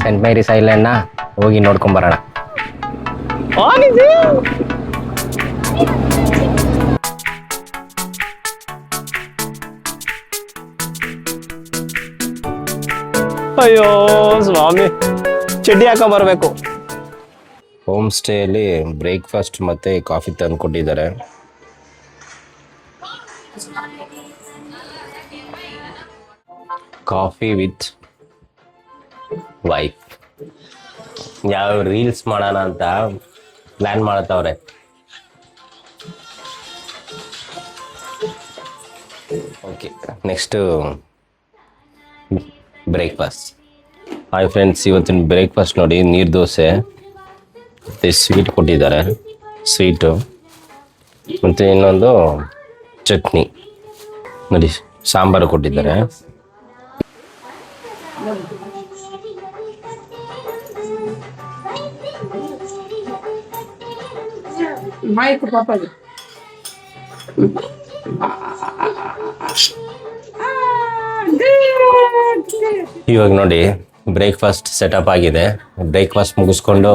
Scent Mary's ಐಲ್ಯಾಂಡ್ನ ಹೋಗಿ ನೋಡ್ಕೊಂಬರೋಣ. ಅಯ್ಯೋ ಸ್ವಾಮಿ, ಚಡ್ಡಿ ಹಾಕೊಂಡ್ ಬರ್ಬೇಕು. ಹೋಮ್ ಸ್ಟೇಯಲ್ಲಿ ಬ್ರೇಕ್ಫಾಸ್ಟ್ ಮತ್ತೆ ಕಾಫಿ ತಂದು ಕೊಟ್ಟಿದ್ದಾರೆ. Coffee with wife. ಯಾವ ರೀಲ್ಸ್ ಮಾಡೋಣ ಅಂತ ಪ್ಲಾನ್ ಮಾಡತ್ತವ್ರೆ. Okay, next breakfast. Hi friends, ಇವತ್ತಿನ ಬ್ರೇಕ್ಫಾಸ್ಟ್ ನೋಡಿ, ನೀರು ದೋಸೆ ಮತ್ತು ಸ್ವೀಟ್ ಕೊಟ್ಟಿದ್ದಾರೆ. ಸ್ವೀಟು ಮತ್ತು ಇನ್ನೊಂದು ಚಟ್ನಿ ನೋಡಿ, ಸಾಂಬಾರು ಕೊಟ್ಟಿದ್ದಾರೆ. ಇವಾಗ ನೋಡಿ ಬ್ರೇಕ್ಫಾಸ್ಟ್ ಸೆಟಪ್ ಆಗಿದೆ. ಬ್ರೇಕ್ಫಾಸ್ಟ್ ಮುಗಿಸ್ಕೊಂಡು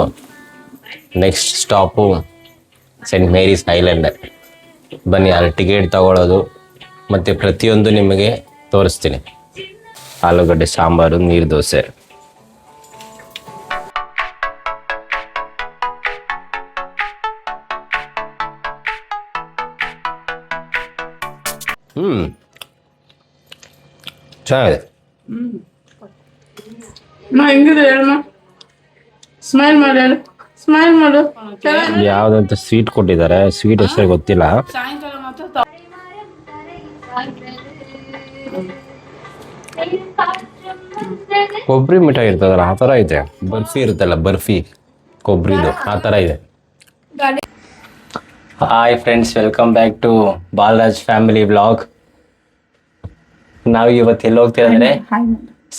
next stop Saint Mary's Island. ಬನ್ನಿ, ಅಲ್ಲಿ ಟಿಕೆಟ್ ತಗೊಳ್ಳೋದು ಮತ್ತು ಪ್ರತಿಯೊಂದು ನಿಮಗೆ ತೋರಿಸ್ತೀನಿ. ಆಲೂಗಡ್ಡೆ ಸಾಂಬಾರು, ನೀರು ದೋಸೆ. ಚೆನ್ನಾಗಿದೆ. ಸ್ಮೈಲ್ ಮಾಡು, ಸ್ಮೈಲ್ ಮಾಡು. ಯಾವ್ದಂತ ಸ್ವೀಟ್ ಕೊಟ್ಟಿದ್ದಾರೆ, ಸ್ವೀಟ್ ಹೆಸರು ಗೊತ್ತಿಲ್ಲ. ಕೊಬ್ಬರಿ ಮಿಠಾಯಿ ಇರ್ತದಲ್ಲ, ಆ ಥರ ಇದೆ. ಬರ್ಫಿ ಇರುತ್ತಲ್ಲ, ಬರ್ಫಿ ಕೊಬ್ಬರಿದು, ಆ ಥರ ಇದೆ. Hi friends, welcome back to Balaraj family vlog. ನಾವು ಇವತ್ತು ಎಲ್ಲಿ ಹೋಗ್ತೀವಿ ಅಂದ್ರೆ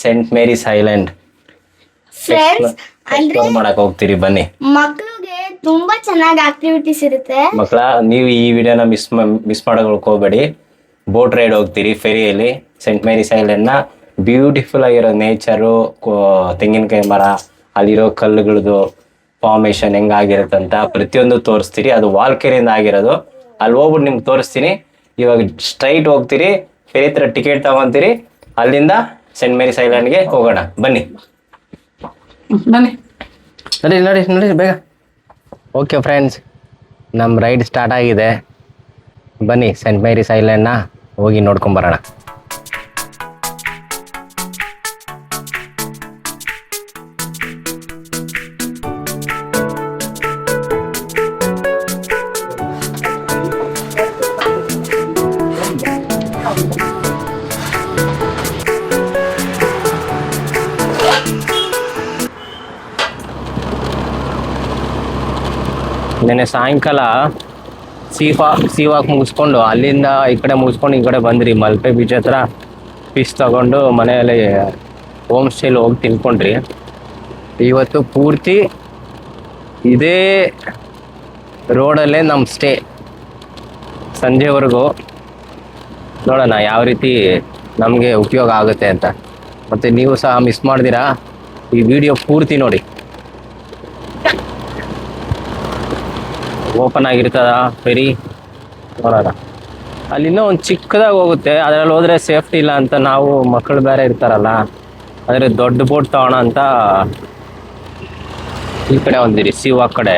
ಸೆಂಟ್ ಮೇರಿಸ್ ಐಲ್ಯಾಂಡ್ ಮಾಡಕ್ ಹೋಗ್ತೀರಿ. ಬನ್ನಿ, ಮಕ್ಕಳಿಗೆ ತುಂಬಾ ಚೆನ್ನಾಗಿ ಆಕ್ಟಿವಿಟೀಸ್ ಇರುತ್ತೆ. ಮಕ್ಕಳ, ನೀವು ಈ ವಿಡಿಯೋನ ಮಿಸ್ ಮಾಡೋಕೆ ಹೋಗ್ಬೇಡಿ. ಬೋಟ್ ರೈಡ್ ಹೋಗ್ತೀರಿ ಫೆರಿಯಲ್ಲಿ. ಸೆಂಟ್ ಮೇರಿಸ್ ಐಲ್ಯಾಂಡ್ ನ ಬ್ಯೂಟಿಫುಲ್ ಆಗಿರೋ ನೇಚರು, ತೆಂಗಿನಕಾಯಿ ಮರ, ಅಲ್ಲಿರೋ ಕಲ್ಲುಗಳದು ಫಾರ್ಮೇಶನ್ ಹೆಂಗಾಗಿರುತ್ತಂತ ಪ್ರತಿಯೊಂದು ತೋರಿಸ್ತೀರಿ. ಅದು ವಾಲ್ಕೆರಿಯಿಂದ ಆಗಿರೋದು. ಅಲ್ಲಿ ಹೋಗ್ಬಿಟ್ಟು ನಿಮ್ಗೆ ತೋರಿಸ್ತೀನಿ. ಇವಾಗ ಸ್ಟ್ರೈಟ್ ಹೋಗ್ತೀರಿ, ಫೆರಿ ಹತ್ರ ಟಿಕೆಟ್ ತಗೊಂತೀರಿ, ಅಲ್ಲಿಂದ ಸೆಂಟ್ ಮೇರಿಸ್ ಐಲ್ಯಾಂಡ್ಗೆ ಹೋಗೋಣ. ಬನ್ನಿ ನಡಿ ನಡಿ ನಡಿ ಬೇಗ. ಓಕೆ ಫ್ರೆಂಡ್ಸ್, ನಮ್ಮ ರೈಡ್ ಸ್ಟಾರ್ಟ್ ಆಗಿದೆ. ಬನ್ನಿ, ಸೆಂಟ್ ಮೇರಿಸ್ ಐಲ್ಯಾಂಡ್ನ ಹೋಗಿ ನೋಡ್ಕೊಂಬರೋಣ. ನೆನ್ನೆ ಸಾಯಂಕಾಲ ಸೀವಾಕ್ ಮುಗಿಸ್ಕೊಂಡು ಅಲ್ಲಿಂದ ಈ ಕಡೆ ಮುಗಿಸ್ಕೊಂಡು ಈ ಕಡೆ ಬಂದ್ರಿ. ಮಲ್ಪೆ ಬೀಚ್ ಹತ್ರ ಫಿಶ್ ತಗೊಂಡು ಮನೆಯಲ್ಲಿ ಹೋಮ್ ಸ್ಟೇಲಿ ಹೋಗಿ ತಿನ್ಕೊಂಡ್ರಿ. ಇವತ್ತು ಪೂರ್ತಿ ಇದೇ ರೋಡಲ್ಲೇ ನಮ್ಮ ಸ್ಟೇ ಸಂಜೆವರೆಗೂ. ನೋಡೋಣ ಯಾವ ರೀತಿ ನಮಗೆ ಉಪಯೋಗ ಆಗುತ್ತೆ ಅಂತ. ಮತ್ತು ನೀವು ಸಹ ಮಿಸ್ ಮಾಡ್ದಿರಾ, ಈ ವಿಡಿಯೋ ಪೂರ್ತಿ ನೋಡಿ. ಓಪನ್ ಆಗಿರ್ತದ ಫೆರಿ, ನೋಡೋಣ. ಅಲ್ಲಿ ಇನ್ನೂ ಒಂದು ಚಿಕ್ಕದಾಗಿ ಹೋಗುತ್ತೆ, ಅದರಲ್ಲಿ ಹೋದರೆ ಸೇಫ್ಟಿ ಇಲ್ಲ ಅಂತ ನಾವು ಮಕ್ಕಳು ಬೇರೆ ಇರ್ತಾರಲ್ಲ, ಆದರೆ ದೊಡ್ಡ ಬೋಟ್ ತಗೋಣ ಅಂತ ಈ ಕಡೆ ಬಂದಿರಿ, ಸೀವಾ ಕಡೆ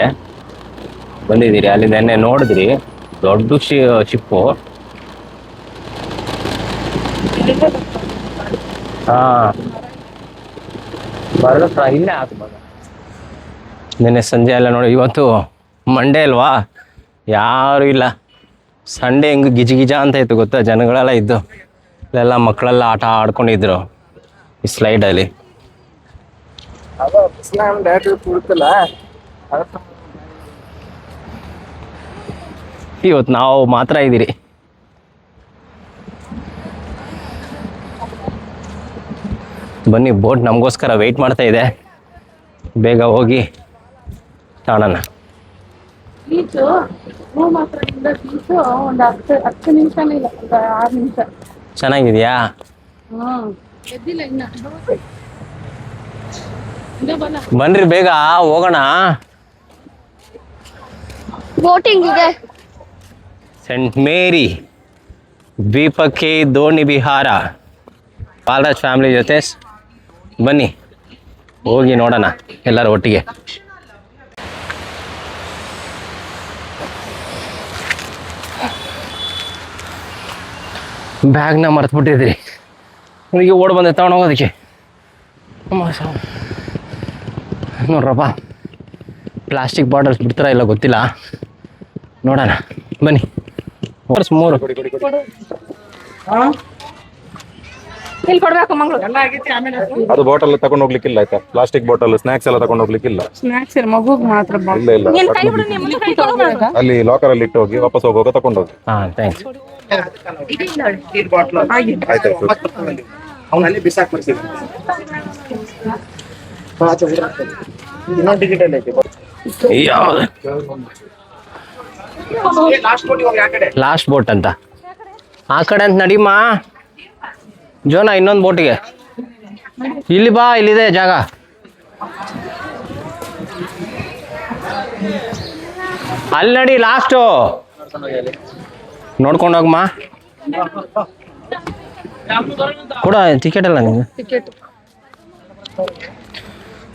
ಬಂದಿದ್ದೀರಿ. ಅಲ್ಲಿ ನೆನ್ನೆ ನೋಡಿದ್ರಿ, ದೊಡ್ಡ ಶಿಪ್ಪು. ಹಾಂ, ಬರಲ್ಲ, ಇಲ್ಲೇ ಹಾಕ್ಬೋದು. ನೆನ್ನೆ ಸಂಜೆ ಎಲ್ಲ ನೋಡಿ. ಇವತ್ತು ಮಂಡೇ ಅಲ್ವಾ, ಯಾರು ಇಲ್ಲ. ಸಂಡೇ ಹೆಂಗೆ ಗಿಜ ಅಂತ ಇತ್ತು ಗೊತ್ತಾ, ಜನಗಳೆಲ್ಲ ಇದ್ದು. ಇಲ್ಲೆಲ್ಲ ಮಕ್ಕಳೆಲ್ಲ ಆಟ ಆಡ್ಕೊಂಡಿದ್ರು ಈ ಸ್ಲೈಡಲ್ಲಿ. ಇವತ್ತು ನಾವು ಮಾತ್ರ ಇದ್ದೀರಿ. ಬನ್ನಿ, ಬೋಟ್ ನಮಗೋಸ್ಕರ ವೆಯ್ಟ್ ಮಾಡ್ತಾ ಇದೆ. ಬೇಗ ಹೋಗಿ ಕಾಣೋಣ. ಬೀಚು ಮಾತ್ರ ಬೀಚು ಒಂದು 10 ನಿಮಿಷನೇ ಇಲ್ಲ, 6 ನಿಮಿಷ. ಚೆನ್ನಾಗಿದೆಯಾ? ಎದ್ದಿಲ್ಲ ಇನ್ನ. ಬನ್ರಿ ಬೇಗ ಹೋಗೋಣ. ಬೋಟಿಂಗ್ ಇದೆ. ಸೆಂಟ್ ಮೇರಿ ದ್ವೀಪಕ್ಕೆ ದೋಣಿ ವಿಹಾರ ಬಾಲರಾಜ್ ಫ್ಯಾಮಿಲಿ ಜೊತೆ ಬನ್ನಿ ಹೋಗಿ ನೋಡೋಣ ಎಲ್ಲರೂ ಒಟ್ಟಿಗೆ. ಬ್ಯಾಗ್ನ ಮರ್ತ್ಬಿಟ್ಟಿದ್ರಿ, ನನಗೆ ಓಡ್ ಬಂದೆ ತಗೊಂಡೋಗೋದಕ್ಕೆ. ನೋಡ್ರಪ್ಪ, ಪ್ಲಾಸ್ಟಿಕ್ ಬಾಟಲ್ಸ್ ಬಿಡ್ತಾರ ಇಲ್ಲ ಗೊತ್ತಿಲ್ಲ, ನೋಡೋಣ ಬನ್ನಿ. 3 ಇಲ್ಲಿ ಕೊಡ್ಬೇಕು ಮಂಗಳು. ಅದು ಬಾಟಲ್ ತಗೊಂಡು ಹೋಗ್ಲಿಕ್ಕಿಲ್ಲ ಆಯ್ತಾ, ಪ್ಲಾಸ್ಟಿಕ್ ಬಾಟಲ್ ಸ್ನಾಕ್ಸ್ ಎಲ್ಲ ತಗೊಂಡು ಹೋಗ್ಲಿಕ್ಕಿಲ್ಲ. ಸ್ನಾಕ್ಸ್ ಮಗುಗ್ ಮಾತ್ರ ಇಲ್ಲ ಇಲ್ಲ, ಅಲ್ಲಿ ಲಾಕರ್ ಅಲ್ಲಿ ಇಟ್ಟು ಹೋಗಿ ವಾಪಸ್ ಹೋಗುವಾಗ ತಗೊಂಡು ಹೋಗಿ. ಹಾಂ ಥ್ಯಾಂಕ್ಸ್. ಆಯ್ತಾಯ್ತು. ಲಾಸ್ಟ್ ಬೋಟ್ ಅಂತ ಆ ಕಡೆ ಅಂತ ನಡಿಮಾ ಜೋನ, ಇನ್ನೊಂದು ಬೋಟಿಗೆ. ಇಲ್ಲಿ ಬಾ, ಇಲ್ಲಿದೆ ಜಾಗ. ಅಲ್ಲಿ ನಡಿ, ಲಾಸ್ಟು ನೋಡ್ಕೊಂಡೋಗಮ್ಮ. ಕೂಡ ಟಿಕೆಟ್ ಅಲ್ಲ ನಿಮಗೆ ಎಷ್ಟು?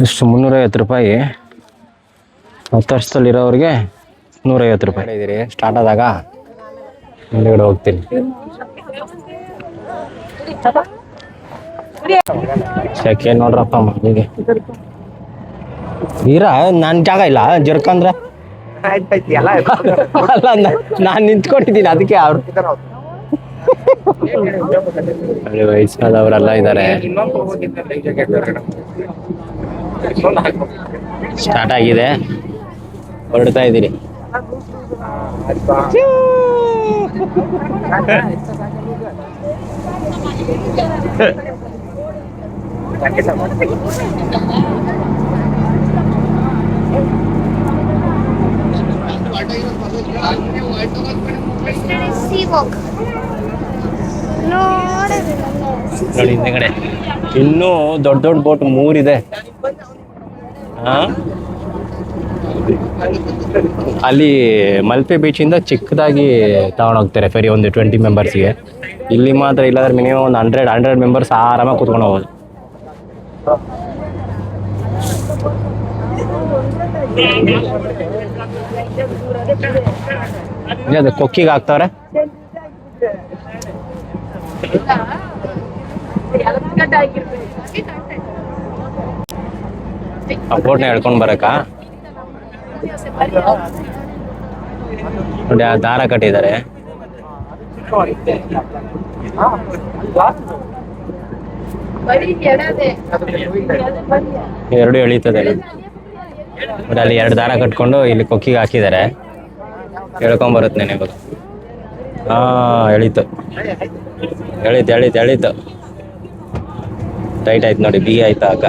350 ರೂಪಾಯಿ. 10 ವರ್ಷದಲ್ಲಿರೋರಿಗೆ 150 ರೂಪಾಯಿ. ಇದ್ದೀರಿ ಸ್ಟಾರ್ಟ್ ಆದಾಗ ಮುಂದೆಗಡೆ ಹೋಗ್ತೀನಿ. ಸೆಕೆ ನೋಡ್ರಪ್ಪ ಮಗುಗೆ. ಈರ ನನ್ನ ಜಾಗ ಇಲ್ಲ ಜರ್ಕಂದ್ರ ಅಲ್ಲ, ನಾನು ನಿಂತ್ಕೊಂಡಿದ್ದೀನಿ ಅದಕ್ಕೆ. ಅವ್ರು ವಯಸ್ಸಾದವರೆಲ್ಲ ಇದ್ದಾರೆ. ಸ್ಟಾರ್ಟ್ ಆಗಿದೆ, ಹೊರಡ್ತಾ ಇದ್ದೀನಿ. ನೋಡಿ ಹಿಂದೆಗಡೆ ಇನ್ನೂ ದೊಡ್ಡ ದೊಡ್ಡ ಬೋಟ್ 3 ಇದೆ. ಅಲ್ಲಿ ಮಲ್ಪೆ ಬೀಚಿಂದ ಚಿಕ್ಕದಾಗಿ ತಗೊಂಡೋಗ್ತಾರೆ ಫೆರಿ, ಒಂದು 20 ಮೆಂಬರ್ಸ್ಗೆ. ಇಲ್ಲಿ ಮಾತ್ರ ಇಲ್ಲಾಂದ್ರೆ ಮಿನಿಮಮ್ ಒಂದು 100 ಮೆಂಬರ್ಸ್ ಆರಾಮಾಗಿ ಕೂತ್ಕೊಂಡು ಹೋಗೋದು. ಅದು ಕೊಕ್ಕಿಗೆ ಹಾಕ್ತವ್ರೆ. ಆ ಬೋಟ್ನ ಹೇಳ್ಕೊಂಡ್ ಬರಕ ನೋಡಿ, ಆ ದಾರ ಕಟ್ಟಿದ್ದಾರೆ. ಎರಡು ಎಳೀತದೆ ನೋಡಿ, ಅಲ್ಲಿ 2 ದಾರ ಕಟ್ಕೊಂಡು ಇಲ್ಲಿ ಕೊಕ್ಕಿಗೆ ಹಾಕಿದ್ದಾರೆ. ಹೇಳ್ಕೊಂಬರುತ್ತೆ ನೆನೆ ಇವಾಗ. ಹಾ, ಎಳೀತು ಎಳೀತು ಎಳೀತು ಎಳೀತು. ಟೈಟ್ ಆಯ್ತು ನೋಡಿ, ಬಿಗಿ ಆಯ್ತು ಆಗ.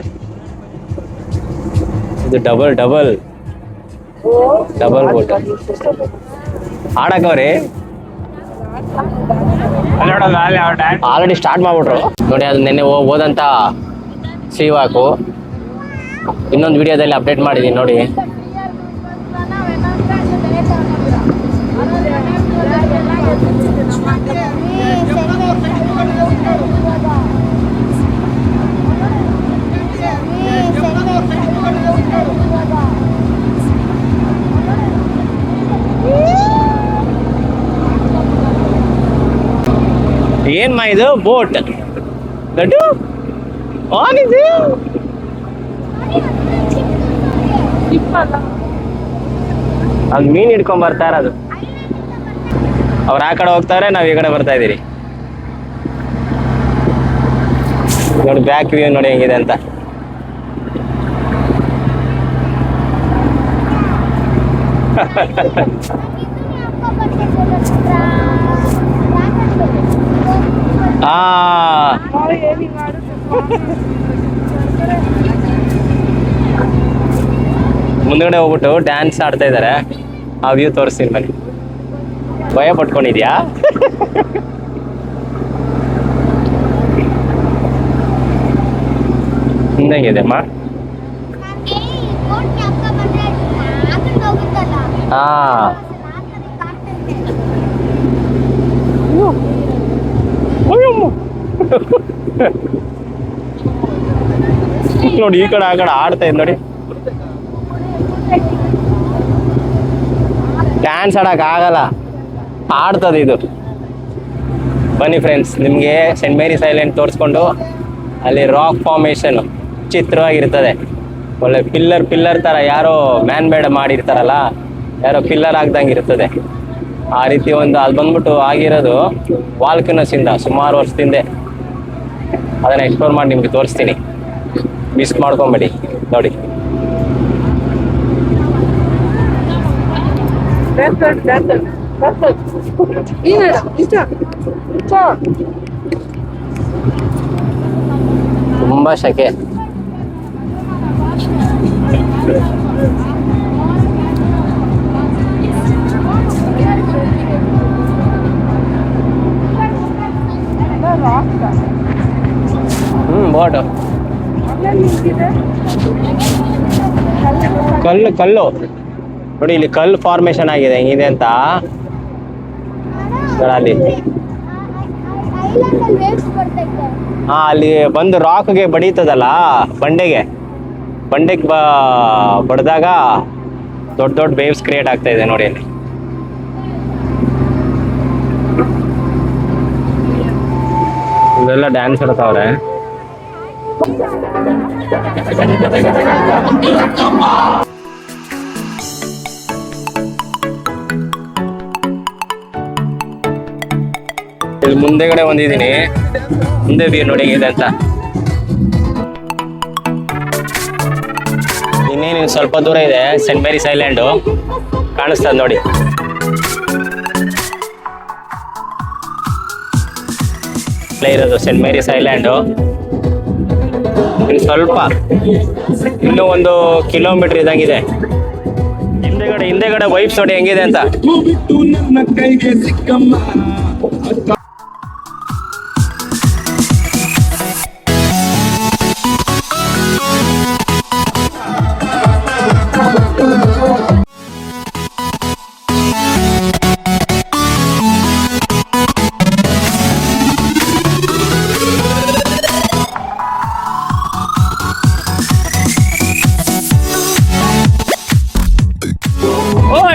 ಇದು ಡಬಲ್ ಬೋಟ್ ಆಡಕವ್ರಿ. ಆಲ್ರೆಡಿ ಸ್ಟಾರ್ಟ್ ಮಾಡ್ಬಿಟ್ರು ನೋಡಿ. ಅದು ನೆನ್ನೆ ಹೋದಂತ ಸೀವಾಕು ಇನ್ನೊಂದು ವಿಡಿಯೋದಲ್ಲಿ ಅಪ್ಡೇಟ್ ಮಾಡಿದ್ದೀನಿ ನೋಡಿ. ಏನ್ ಮಾ ಇದು ಬೋಟ್ ದಡ್ಡು ಆನ್ ಇದು. ಅಲ್ಲಿ ಮೀನ್ ಹಿಡ್ಕೊಂಡ್ ಬರ್ತಾ ಇರೋದು. ಅವ್ರು ಆ ಕಡೆ ಹೋಗ್ತಾರೆ, ನಾವ್ ಈ ಕಡೆ ಬರ್ತಾ ಇದೀರಿ. ನೋಡಿ ಬ್ಯಾಕ್ ವ್ಯೂ ನೋಡಿ ಹೆಂಗಿದೆ ಅಂತ. ಮುಂದ್ಗಡೆ ಹೋಗ್ಬಿಟ್ಟು ಡ್ಯಾನ್ಸ್ ಆಡ್ತಾ ಇದಾರೆ. ಆ ವ್ಯೂ ತೋರಿಸ್ತೀನಿ ಬನ್ನಿ. ಭಯ ಪಟ್ಕೊಂಡಿದ್ಯಾ? ಹಿಂದಂಗಿದೆ ಅಮ್ಮ. ಹಾ ನೋಡಿ ಈ ಕಡೆ ಆ ಕಡೆ ಆಡ್ತಾ ಇದ್ ನೋಡಿ. ಡ್ಯಾನ್ಸ್ ಆಡಕ್ ಆಗಲ್ಲ, ಆಡ್ತದೆ ಇದು. ಬನ್ನಿ ಫ್ರೆಂಡ್ಸ್, ನಿಮಗೆ ಸೆಂಟ್ ಮೇರಿಸ್ ಐಲ್ಯಾಂಡ್ ತೋರಿಸ್ಕೊಂಡು ಅಲ್ಲಿ ರಾಕ್ ಫಾರ್ಮೇಶನ್ ಚಿತ್ರವಾಗಿರ್ತದೆ. ಒಳ್ಳೆ ಪಿಲ್ಲರ್ ತರ ಯಾರೋ ಮ್ಯಾನ್ ಮೇಡ್ ಮಾಡಿರ್ತಾರಲ್ಲ, ಯಾರೋ ಪಿಲ್ಲರ್ ಆಗ್ದಂಗೆ ಇರ್ತದೆ. ಆ ರೀತಿ ಒಂದು ಅಲ್ಲಿ ಬಂದ್ಬಿಟ್ಟು ಆಗಿರೋದು ವಾಲ್ಕನಸ್ ಇಂದ ಸುಮಾರು ವರ್ಷದಿಂದ. ಅದನ್ನ ಎಕ್ಸ್ಪ್ಲೋರ್ ಮಾಡಿ ನಿಮ್ಗೆ ತೋರಿಸ್ತೀನಿ, ಮಿಸ್ ಮಾಡ್ಕೊಂಬೇಡಿ ನೋಡಿ. ತುಂಬಾ ಶೆಕೆ. ಬೋಟ್ ಕಲ್ಲು ನೋಡಿ, ಇಲ್ಲಿ ಕಲ್ಲು ಫಾರ್ಮೇಶನ್ ಆಗಿದೆ ಹೆಂಗಿದೆ ಅಂತ. ಅಲ್ಲಿ ಹಾ, ಅಲ್ಲಿ ಬಂದು ರಾಕ್ಗೆ ಬಡೀತದಲ್ಲ, ಬಂಡೆಗೆ ಬಡ್ದಾಗ ದೊಡ್ಡ ವೇವ್ಸ್ ಕ್ರಿಯೇಟ್ ಆಗ್ತಾ ಇದೆ ನೋಡಿ ಅಲ್ಲಿ. ಇವೆಲ್ಲ ಡ್ಯಾನ್ಸ್ ಆಡ್ತಾವ್ರೆ. ಇಲ್ಲಿ ಮುಂದೆಗಡೆ ಬಂದಿದ್ದೀನಿ, ಮುಂದೆ ವ್ಯೂ ನೋಡಿ ಹೇಗಿದೆ ಅಂತ. ಇನ್ನೇನು ಸ್ವಲ್ಪ ದೂರ ಇದೆ ಸೆಂಟ್ ಮೇರಿಸ್ ಐಲ್ಯಾಂಡು, ಕಾಣಿಸ್ತದೆ ನೋಡಿ. ಇರೋದು ಸೆಂಟ್ ಮೇರಿಸ್ ಐಲ್ಯಾಂಡು. ಇನ್ನು ಸ್ವಲ್ಪ, ಇನ್ನೂ 1 ಕಿಲೋಮೀಟರ್ ಇದಂಗಿದೆ. ಹಿಂದೆಗಡೆ ವೈಬ್ಸ್ ನೋಡಿ ಹೆಂಗಿದೆ ಅಂತ.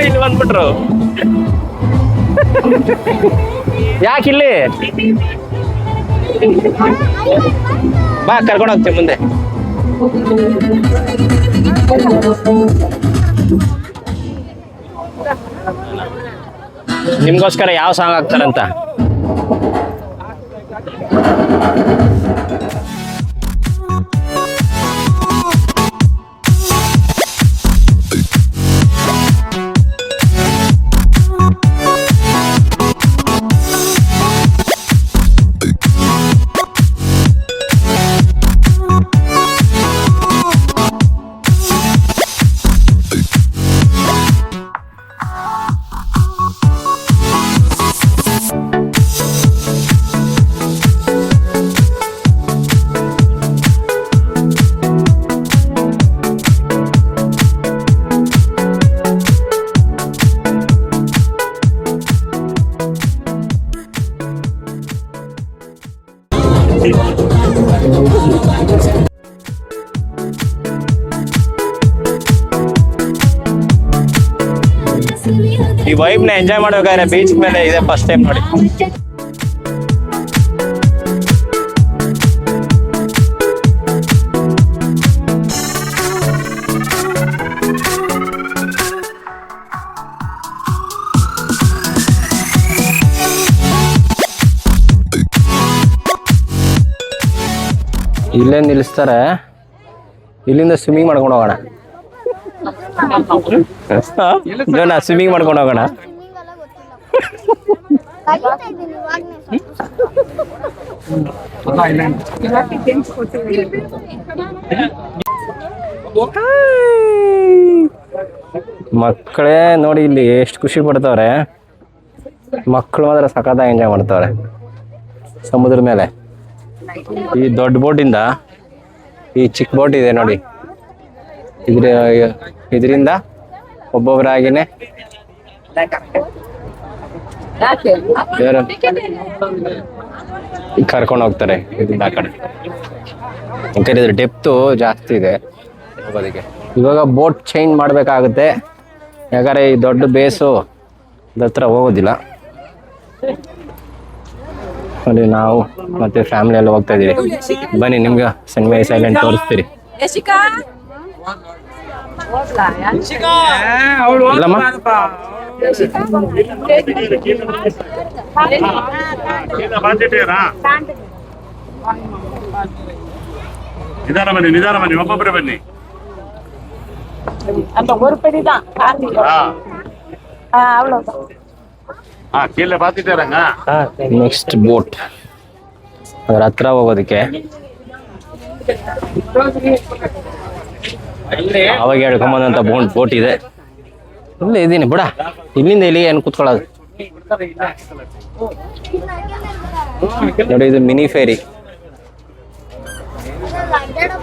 ಇಲ್ಲಿ ಬಂದ್ಬಿಟ್ರು. ಯಾಕಿಲ್ಲಿ ಬಾ, ಕರ್ಕೊಂಡು ಹೋಗ್ತೀವಿ ಮುಂದೆ. ನಿಮ್ಗೋಸ್ಕರ ಯಾವ ಸಾಂಗ್ ಹಾಕ್ತಾರಂತ. ಈ ವೈಬ್ ನ ಎಂಜಾಯ್ ಮಾಡ್ಬೇಕಾದ್ರೆ ಬೀಚ್ ಮೇಲೆ ಇದೆ ಫಸ್ಟ್ ಟೈಮ್ ನೋಡಿ. ಇಲ್ಲೇ ನಿಲ್ಲಿಸ್ತಾರೆ, ಇಲ್ಲಿಂದ ಸ್ವಿಮ್ಮಿಂಗ್ ಮಾಡ್ಕೊಂಡು ಹೋಗೋಣ. ಸ್ವಿಮ್ಮಿಂಗ್ ಮಾಡ್ಕೊಂಡು ಹೋಗೋಣ. ಮಕ್ಕಳೇ ನೋಡಿ ಇಲ್ಲಿ ಎಷ್ಟು ಖುಷಿ ಪಡ್ತವ್ರೆ. ಮಕ್ಕಳು ಮಾತ್ರ ಸಖತ್ತಾಗಿ ಎಂಜಾಯ್ ಮಾಡ್ತವ್ರೆ ಸಮುದ್ರ ಮೇಲೆ. ಈ ದೊಡ್ಡ ಬೋಟಿಂದ ಈ ಚಿಕ್ಕ ಬೋಟ್ ಇದೆ ನೋಡಿ, ಇದರಿಂದ ಒಬ್ಬೊಬ್ಬರಾಗಿನೇ ಕರ್ಕೊಂಡು ಹೋಗ್ತಾರೆ ಇದರಿಂದ ಆ ಕಡೆ. ಯಾಕಂದ್ರೆ ಇದ್ರ ಡೆಪ್ತು ಜಾಸ್ತಿ ಇದೆ ಹೋಗೋದಕ್ಕೆ. ಇವಾಗ ಬೋಟ್ ಚೇಂಜ್ ಮಾಡಬೇಕಾಗುತ್ತೆ, ಯಾಕಂದ್ರೆ ಈ ದೊಡ್ಡ ಬೇಸು ಹತ್ರ ಹೋಗೋದಿಲ್ಲ. ನೋಡಿ ನಾವು ಮತ್ತೆ ಫ್ಯಾಮಿಲಿ ಎಲ್ಲ ಹೋಗ್ತಾ ಇದೀವಿ. ಬನ್ನಿ ನಿಮ್ಗೆ ಸೆಂಟ್ ಮೇರಿಸ್ ಐಲ್ಯಾಂಡ್ ತೋರಿಸ್ತೀರಿ. ಇಲ್ಲಮ್ಮ ನಿಧಾನ ಬನ್ನಿ ಒಬ್ಬೊಬ್ಬರೇ ಬನ್ನಿ. ನೆಕ್ಸ್ಟ್ ಬೋಟ್ ಅದ್ರ ಹತ್ರ ಹೋಗೋದಕ್ಕೆ ಅವಾಗ ಹೇಳ್ಕೊಂಬಂದಂತ ಬೋಟ್ ಇದೆ. ಇಲ್ಲೇ ಇದ್ದೀನಿ ಬಿಡ, ಇಲ್ಲಿಂದ ಇಲ್ಲಿ ಏನು ಕೂತ್ಕೊಳ್ಳೋದು. ನೋಡಿ ಇದು ಮಿನಿ ಫೇರಿ.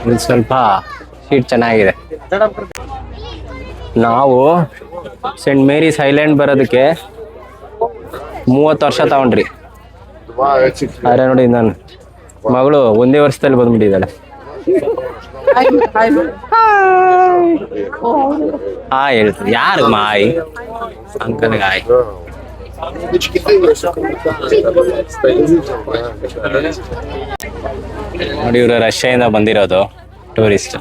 ಇದು ಸ್ವಲ್ಪ ಸೀಟ್ ಚೆನ್ನಾಗಿದೆ. ನಾವು ಸೆಂಟ್ ಮೇರಿಸ್ ಐಲ್ಯಾಂಡ್ ಬರೋದಕ್ಕೆ 30 ವರ್ಷ ತಗೊಂಡ್ರಿ. ಆದ್ರೆ ನೋಡಿ ನನ್ನ ಮಗಳು ಒಂದೇ ವರ್ಷದಲ್ಲಿ ಬಂದ್ಬಿಟ್ಟಿದ್ದಾಳೆ. ಹೇಳ್ತಾರೆ ಯಾರು ಮಾಯ್ ಅಂಕಲ್ಗೆ ಹಾಯ್. ನೋಡಿ ಇವರು ರಷ್ಯಾದಿಂದ ಬಂದಿರೋದು ಟೂರಿಸ್ಟ್.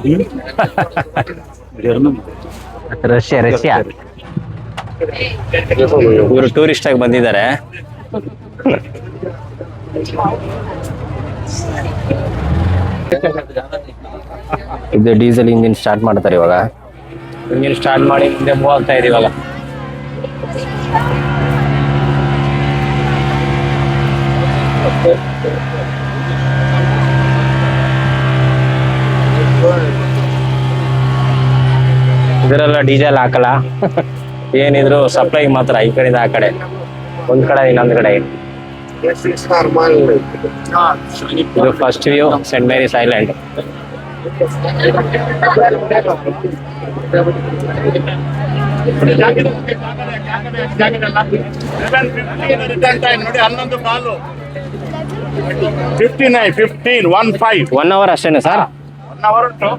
ರಷ್ಯಾ ಇವರು ಟೂರಿಸ್ಟ್ ಆಗಿ ಬಂದಿದ್ದಾರೆ. ಇದು ಡೀಸೆಲ್ ಇಂಜಿನ್ ಸ್ಟಾರ್ಟ್ ಮಾಡ್ತಾರೆ ಇವಾಗ. ಇಂಜಿನ್ ಸ್ಟಾರ್ಟ್ ಮಾಡಿ ಮುಂದೆ ಮೂವ್ ಆಗ್ತಾ ಇದೆ ಇವಾಗ. ಇದರೆಲ್ಲ ಡೀಸೆಲ್ ಹಾಕಲ್ಲ, ಏನಿದ್ರು ಸಪ್ಲೈ ಮಾತ್ರ ಈ ಕಡೆಯಿಂದ ಆ ಕಡೆ, ಒಂದ್ ಕಡೆ ಇನ್ನೊಂದ್ ಕಡೆ. ಇದು first view Saint Mary's Island. ನೋಡಿ 15 1 ಅವರ್ ಅಷ್ಟೇನೆ ಸರ್? 1 ಅವರ್ ಉಂಟು.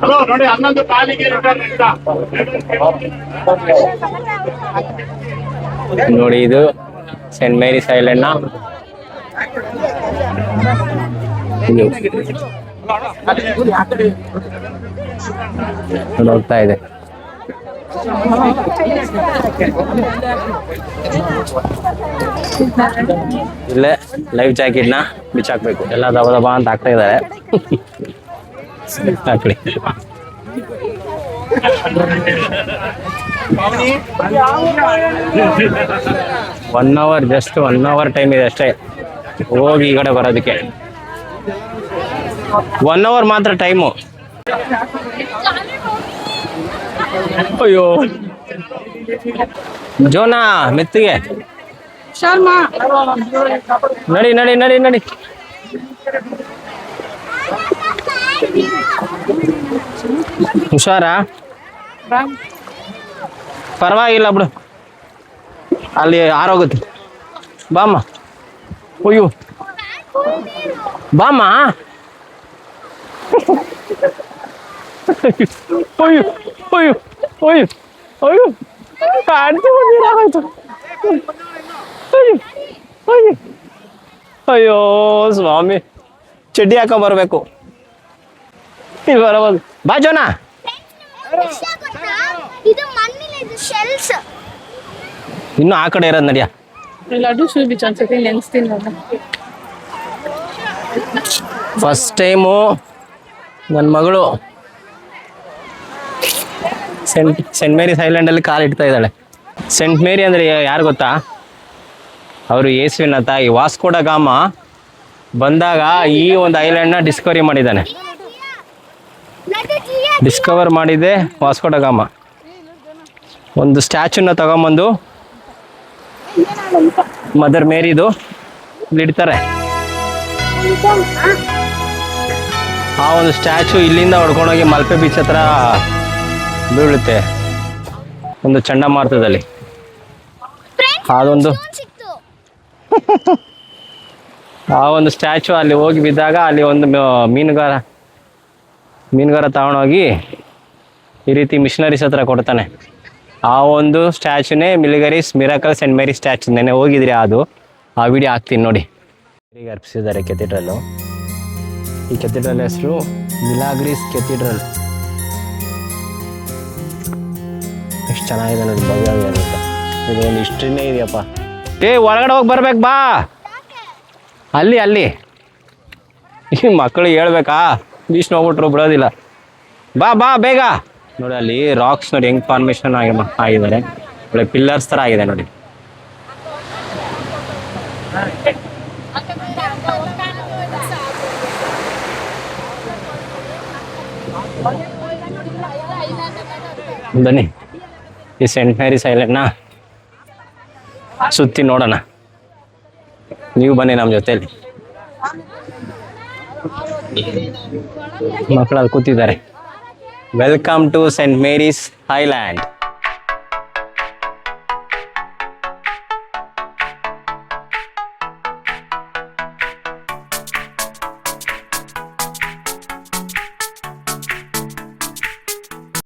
ಹಲೋ ನೋಡಿ 11 ಕಾಲಿಗೆ ನೋಡಿ ಇದು ಸೆಂಟ್ ಮೇರಿಸ್ ಐಲ್ಯಾಂಡ್ ನ ಹೋಗ್ತಾ ಇದೆ. ಇಲ್ಲೇ ಲೈಫ್ ಜಾಕೆಟ್ ನ ಬಿಚ್ಚಾಕ್ಬೇಕು. ಎಲ್ಲ ದಬ ದಬ ಅಂತ ಹಾಕ್ತಾ ಇದ್ದಾರೆ. ಹಾಕ್ಲಿ. ಜಸ್ಟ್ 1 ಅವರ್ ಟೈಮ್ ಇದೆ ಅಷ್ಟೇ ಹೋಗಿ ಈ ಕಡೆ ಬರೋದಕ್ಕೆ. 1 ಅವರ್ ಮಾತ್ರ ಟೈಮು. ಅಯ್ಯೋ ಜೋನಾ ಮೆತ್ತಿಗೆ ನಡಿ ನಡಿ ನಡಿ ನಡಿ. ಹುಷಾರಾ? ಪರವಾಗಿಲ್ಲ ಬಿಡು, ಅಲ್ಲಿ ಆರೋಗುತ್ತೆ. ಬಾಮ್ಮ. ಅಯ್ಯೋ ಬಾಮ್ಮ. ಅಯ್ಯೋ ಅಯ್ಯೋ ಅಯ್ಯೋ ಅಯ್ಯೋ ಕಾಣ್ತು ಬಂದಿರಾಗೋಯ್ತು. ಅಯ್ಯೋ ಅಯ್ಯೋ ಅಯ್ಯೋ ಸ್ವಾಮಿ, ಚಡ್ಡಿ ಹಾಕೊಂಡ್ ಬರ್ಬೇಕು. ಇಲ್ಲಿ ಬರಬಹುದು. ಬಾ ಜೋನಾ. ಇನ್ನು ಆ ಕಡೆ ಇರೋದು ನಡಿಯ. ಫಸ್ಟ್ ಟೈಮು ನನ್ನ ಮಗಳು ಸೆಂಟ್ ಮೇರಿಸ್ ಐಲ್ಯಾಂಡ್ ಅಲ್ಲಿ ಕಾಲು ಇಡ್ತಾ ಇದ್ದಾಳೆ. ಸೆಂಟ್ ಮೇರಿ ಅಂದ್ರೆ ಯಾರು ಗೊತ್ತಾ? ಅವರು ಯೇಸುವಿನ ತಾಯಿ. ವಾಸ್ಕೋ ಡ ಗಾಮ ಬಂದಾಗ ಈ ಒಂದು ಐಲ್ಯಾಂಡ್ ನ ಡಿಸ್ಕವರಿ ಮಾಡಿದ್ದಾನೆ. ಡಿಸ್ಕವರ್ ಮಾಡಿದೆ ವಾಸ್ಕೋ ಡ ಗಾಮ. ಒಂದು ಸ್ಟ್ಯಾಚ್ಯೂನ ತಗೊಂಬಂದು ಮದರ್ ಮೇರಿದು ಇಲ್ಲಿ ಇಡ್ತಾರೆ. ಆ ಒಂದು ಸ್ಟ್ಯಾಚು ಇಲ್ಲಿಂದ ಹೊಡ್ಕೊಂಡೋಗಿ ಮಲ್ಪೆ ಬೀಚ್ ಹತ್ರ ಬೀಳುತ್ತೆ. ಒಂದು ಚಂಡಮಾರುತದಲ್ಲಿ ಅದೊಂದು ಸಿಕ್ತು. ಆ ಒಂದು ಸ್ಟ್ಯಾಚು ಅಲ್ಲಿ ಹೋಗಿ ಬಿದ್ದಾಗ ಅಲ್ಲಿ ಒಂದು ಮೀನುಗಾರ ತಗೊಂಡೋಗಿ ಈ ರೀತಿ ಮಿಷನರೀಸ್ ಹತ್ರ ಕೊಡ್ತಾನೆ. ಆ ಒಂದು ಸ್ಟ್ಯಾಚುನೇ ಮಿಲಿಗರೀಸ್ ಮಿರಾಕಲ್ ಸೆಂಟ್ ಮೇರಿ ಸ್ಟ್ಯಾಚು. ನೆನೆ ಹೋಗಿದ್ರಿ ಅದು, ಆ ವಿಡಿಯೋ ಹಾಕ್ತೀನಿ ನೋಡಿ. ಈಗ ಅರ್ಪಿಸಿದ್ದಾರೆ ಕೆಥಿಡ್ರಲ್ಲು. ಈ ಕೆಥಿಡ್ರಲ್ ಹೆಸರು ಮಿಲಾಗ್ರೀಸ್ ಕೆಥಿಡ್ರಲ್. ಎಷ್ಟು ಚೆನ್ನಾಗಿದೆ ನೋಡಿ, ಭವ್ಯವಾಗಿದೆ. ಇದು ಒಂದು ಹಿಸ್ಟ್ರಿನೇ ಇದೆಯಪ್ಪ. ಹೊರಗಡೆ ಹೋಗಿ ಬರ್ಬೇಕು ಬಾ. ಅಲ್ಲಿ ಈ ಮಕ್ಕಳು ಹೇಳ್ಬೇಕಾ, ಬೀಚ್ ಹೋಗ್ಬಿಟ್ರು ಬಿಡೋದಿಲ್ಲ. ಬಾ ಬೇಗ. ನೋಡಿ ಅಲ್ಲಿ ರಾಕ್ಸ್ ನೋಡಿ ಹೆಂಗ್ ಫಾರ್ಮೇಶನ್ ಆಗಿದ್ದಾರೆ. ಒಳ್ಳೆ ಪಿಲ್ಲರ್ಸ್ ತರ ಆಗಿದೆ ನೋಡಿ. ಬನ್ನಿ ಈ ಸೆಂಟ್ ಮೇರಿಸ್ ಐಲ್ಯಾಂಡ್ನ ಸುತ್ತಿ ನೋಡೋಣ. ನೀವು ಬನ್ನಿ ನಮ್ಮ ಜೊತೆಯಲ್ಲಿ. ಮಕ್ಕಳು ಅಲ್ಲಿ ಕೂತಿದ್ದಾರೆ. Welcome to Saint Mary's island.